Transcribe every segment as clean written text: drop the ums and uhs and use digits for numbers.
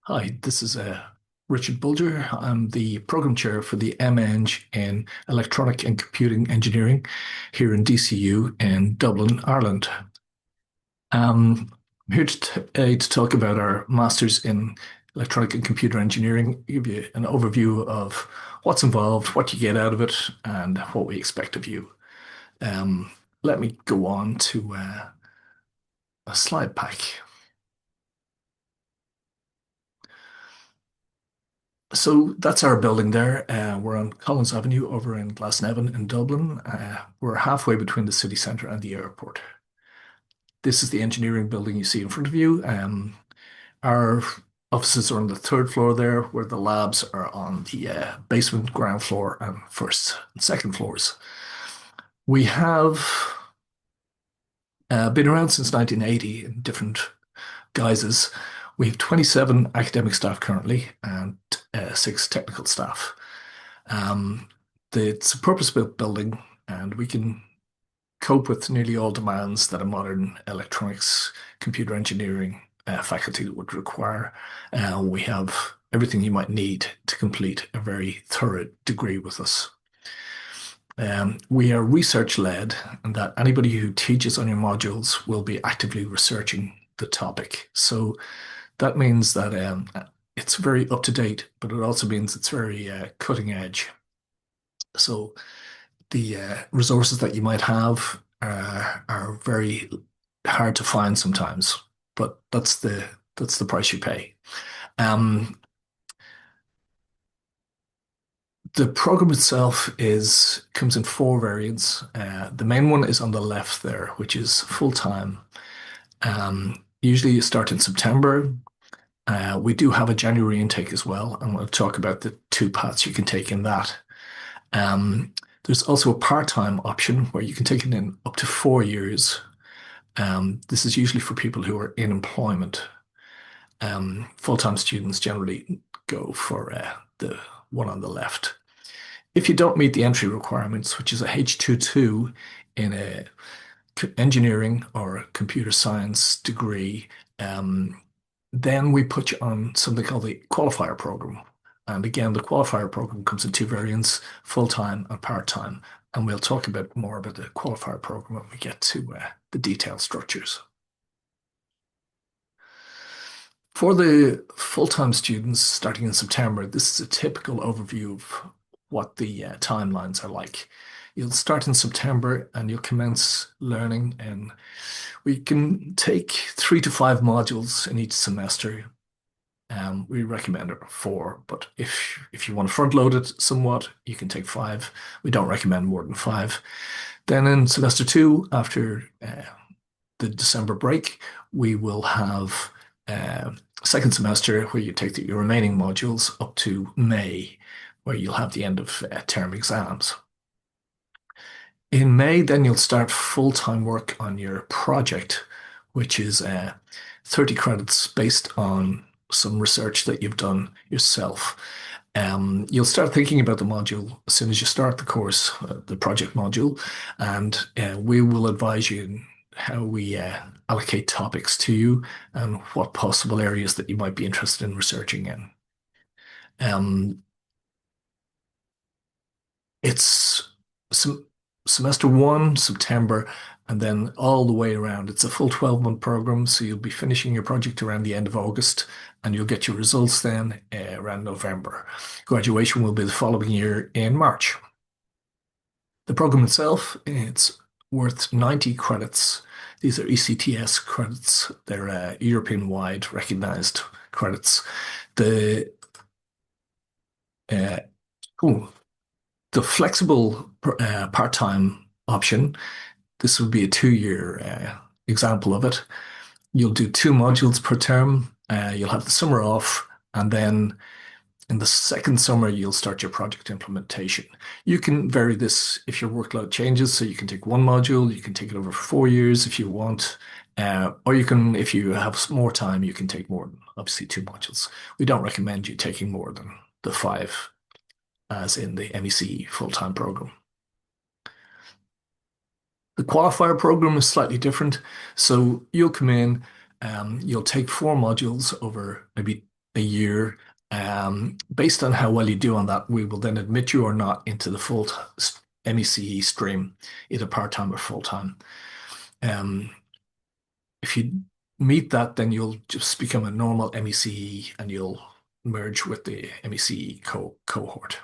Hi, this is Richard Bolger. I'm the program chair for the MEng in Electronic and Computing Engineering here in DCU in Dublin, Ireland. I'm here to talk about our Masters in Electronic and Computer Engineering, give you an overview of what's involved, what you get out of it, and what we expect of you. Um, Let me go on to a slide pack. So that's our building there. We're on Collins Avenue over in Glasnevin in Dublin. We're halfway between the city centre and the airport. This is the engineering building you see in front of you. Our offices are on the third floor there, where the labs are on the basement, ground floor, and first and second floors. We have been around since 1980 in different guises. We have 27 academic staff currently and six technical staff. Um, it's a purpose-built building, and we can cope with nearly all demands that a modern electronics, computer engineering faculty would require. We have everything you might need to complete a very thorough degree with us. We are research led, and that anybody who teaches on your modules will be actively researching the topic. So that means that it's very up to date, but it also means it's very cutting edge. So the resources that you might have are very hard to find sometimes, but that's the price you pay. Um, the program itself is comes in four variants. The main one is on the left there, which is full time. Usually you start in September. We do have a January intake as well, and we'll talk about the two paths you can take in that. Um, there's also a part-time option where you can take it in up to 4 years. This is usually for people who are in employment. Full-time students generally go for the one on the left. If you don't meet the entry requirements, which is a H22 in a engineering or computer science degree, then we put you on something called the qualifier program. And again, the qualifier program comes in two variants, full-time and part-time. And we'll talk a bit more about the qualifier program when we get to the detailed structures. For the full-time students starting in September, this is a typical overview of what the timelines are like. You'll start in September and you'll commence learning, and we can take 3 to 5 modules in each semester. We recommend four, but if you want to front load it somewhat, you can take five. We don't recommend more than five. Then in semester two, after the December break, we will have second semester where you take your remaining modules up to May, where you'll have the end of term exams. In May, then you'll start full-time work on your project, which is 30 credits based on some research that you've done yourself. You'll start thinking about the module as soon as you start the course, the project module, and we will advise you in how we allocate topics to you and what possible areas that you might be interested in researching in. Um, it's some semester one, September, and then all the way around. It's a full 12-month program, so you'll be finishing your project around the end of August, and you'll get your results then around November. Graduation will be the following year in March. The program itself, it's worth 90 credits. These are ECTS credits. They're European-wide recognized credits. The uh, oh, the flexible part-time option, this would be a 2 year example of it. You'll do two modules per term. You'll have the summer off, and then in the second summer, you'll start your project implementation. You can vary this if your workload changes, so you can take one module, you can take it over for 4 years if you want, or you can, if you have more time, you can take more than obviously two modules. We don't recommend you taking more than the five as in the MEC full-time program. The qualifier program is slightly different. So you'll come in, you'll take four modules over maybe a year. Based on how well you do on that, we will then admit you or not into the full MECE stream, either part-time or full-time. Um, if you meet that, then you'll just become a normal MECE and you'll merge with the MECE cohort.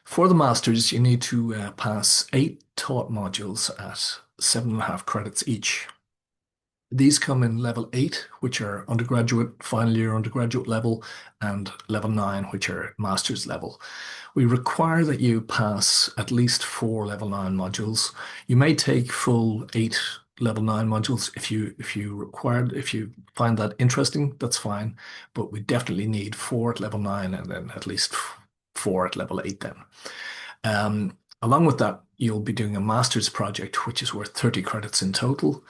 For the masters, you need to pass 8 taught modules at 7.5 credits each. These come in level 8, which are undergraduate, final year undergraduate level, and level 9, which are master's level. We require that you pass at least 4 level 9 modules. You may take full 8 level 9 modules if you find that interesting, that's fine. But we definitely need 4 at level 9 and then at least 4 at level 8 then. Along with that, you'll be doing a master's project, which is worth 30 credits in total.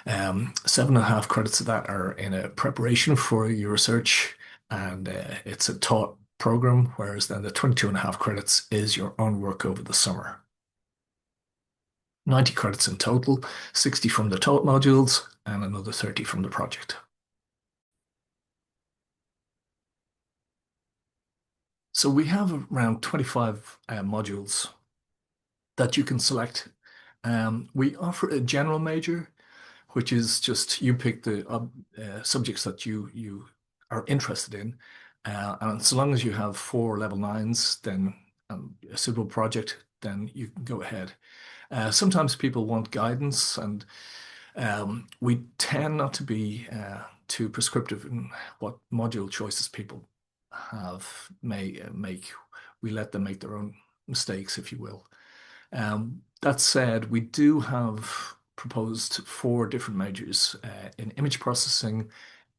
7.5 credits of that are in a preparation for your research, and it's a taught program, whereas then the 22.5 credits is your own work over the summer. 90 credits in total, 60 from the taught modules, and another 30 from the project. So we have around 25 modules that you can select. We offer a general major, which is just you pick the subjects that you are interested in, and so long as you have 4 level 9s, then a suitable project, then you can go ahead. Sometimes people want guidance, and we tend not to be too prescriptive in what module choices people may make. We let them make their own mistakes, if you will. That said, we do have proposed 4 different majors in image processing,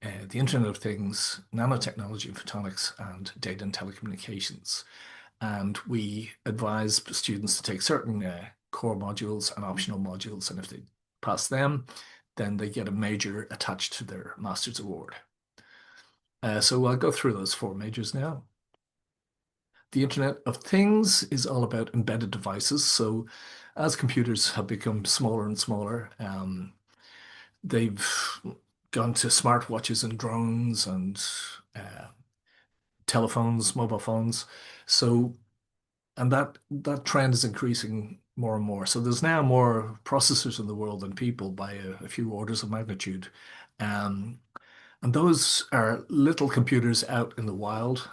the Internet of Things, nanotechnology and photonics, and data and telecommunications. And we advise students to take certain core modules and optional modules, and if they pass them, then they get a major attached to their master's award. So I'll go through those 4 majors now. The Internet of Things is all about embedded devices. So as computers have become smaller and smaller, they've gone to smartwatches and drones and uh, telephones, mobile phones. So, and that trend is increasing more and more. So there's now more processors in the world than people by a few orders of magnitude. Um, and those are little computers out in the wild.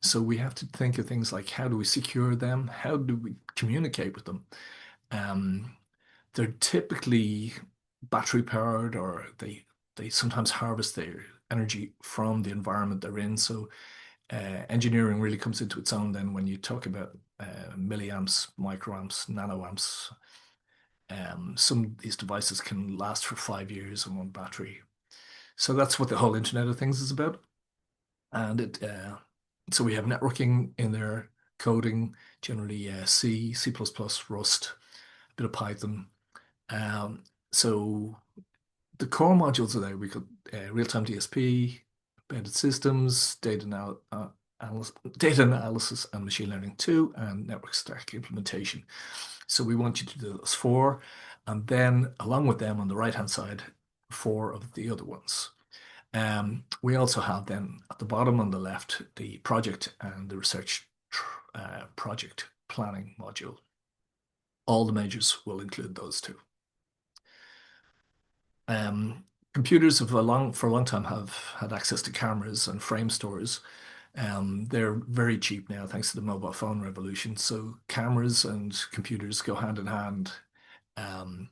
So we have to think of things like how do we secure them? How do we communicate with them? Um, they're typically battery powered, or they sometimes harvest their energy from the environment they're in. So engineering really comes into its own then when you talk about milliamps, microamps, nanoamps. Some of these devices can last for 5 years on one battery. So that's what the whole Internet of Things is about. And so we have networking in there, coding, generally C, C++, Rust, a bit of Python. Um, so the core modules are there. We got real-time DSP, embedded systems, data analysis and machine learning too, and network stack implementation. So we want you to do those 4, and then along with them on the right-hand side, 4 of the other ones. We also have then at the bottom on the left the project and the research project planning module. All the majors will include those 2. Um, Computers have for a long time have had access to cameras and frame stores. They're very cheap now thanks to the mobile phone revolution. So cameras and computers go hand in hand. Um,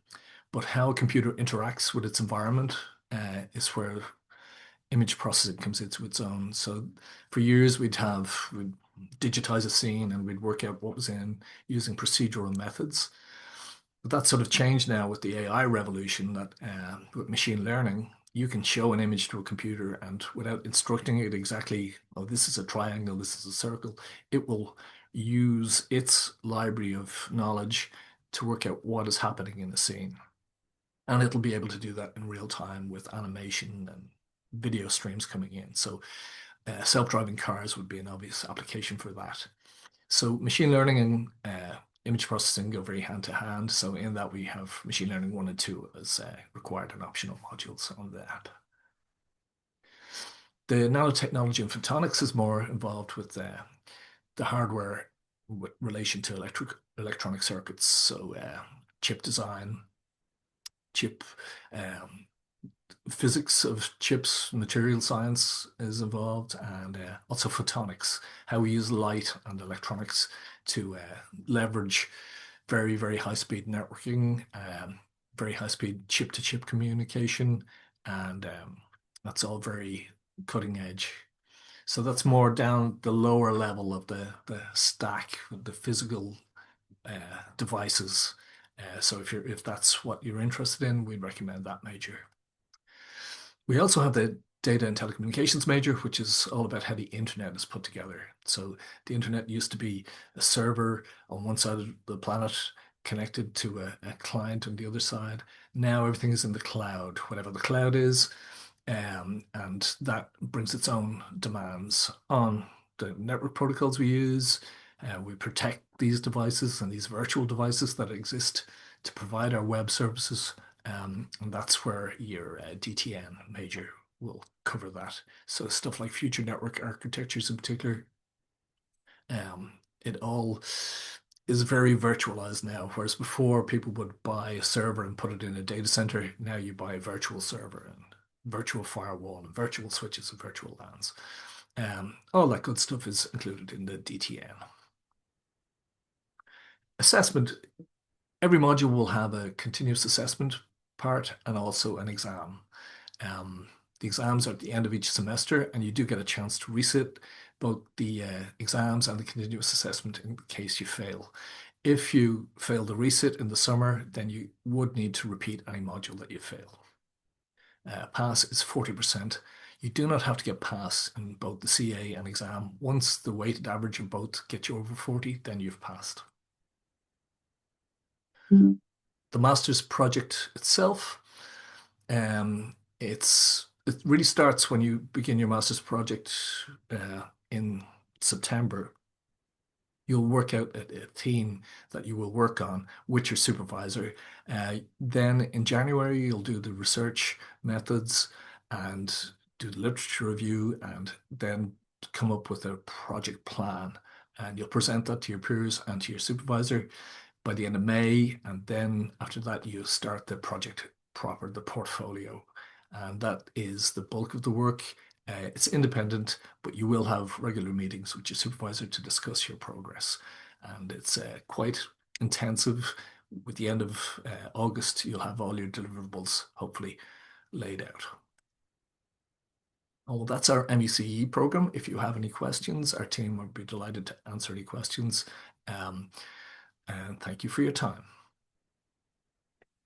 but how a computer interacts with its environment is where image processing comes into its own. So for years we'd digitize a scene and we'd work out what was in using procedural methods. But that's sort of changed now with the AI revolution that with machine learning, you can show an image to a computer and without instructing it exactly, oh, this is a triangle, this is a circle, it will use its library of knowledge to work out what is happening in the scene. And it'll be able to do that in real time with animation and video streams coming in. So self-driving cars would be an obvious application for that. So machine learning and image processing go very hand to hand. So in that we have machine learning 1 and 2 as required and optional modules on the app. The nanotechnology and photonics is more involved with the hardware with relation to electronic circuits. So chip design, chip um, physics of chips, material science is involved, and also photonics, how we use light and electronics to leverage very, very high speed networking, very high speed chip to chip communication, and that's all very cutting edge. So that's more down the lower level of the stack, the physical devices. So if that's what you're interested in, we'd recommend that major. We also have the data and telecommunications major, which is all about how the internet is put together. So the internet used to be a server on one side of the planet connected to a client on the other side. Now everything is in the cloud, whatever the cloud is, and that brings its own demands on the network protocols we use. We protect these devices and these virtual devices that exist to provide our web services. And that's where your DTN major will cover that. So stuff like future network architectures in particular, it all is very virtualized now. Whereas before people would buy a server and put it in a data center. Now you buy a virtual server and virtual firewall and virtual switches and virtual LANs. All that good stuff is included in the DTN. Assessment, every module will have a continuous assessment part and also an exam. The exams are at the end of each semester, and you do get a chance to resit both the exams and the continuous assessment in case you fail. If you fail the resit in the summer, then you would need to repeat any module that you fail. Pass is 40%. You do not have to get pass in both the CA and exam. Once the weighted average of both get you over 40, then you've passed. The master's project itself, it really starts when you begin your master's project in September. You'll work out a theme that you will work on with your supervisor. Then in January, you'll do the research methods and do the literature review, and then come up with a project plan. And you'll present that to your peers and to your supervisor by the end of May. And then after that, you start the project proper, the portfolio. And that is the bulk of the work. It's independent, but you will have regular meetings with your supervisor to discuss your progress. And it's quite intensive. With the end of August, you'll have all your deliverables hopefully laid out. Oh, well, that's our MECE program. If you have any questions, our team would be delighted to answer any questions. And thank you for your time.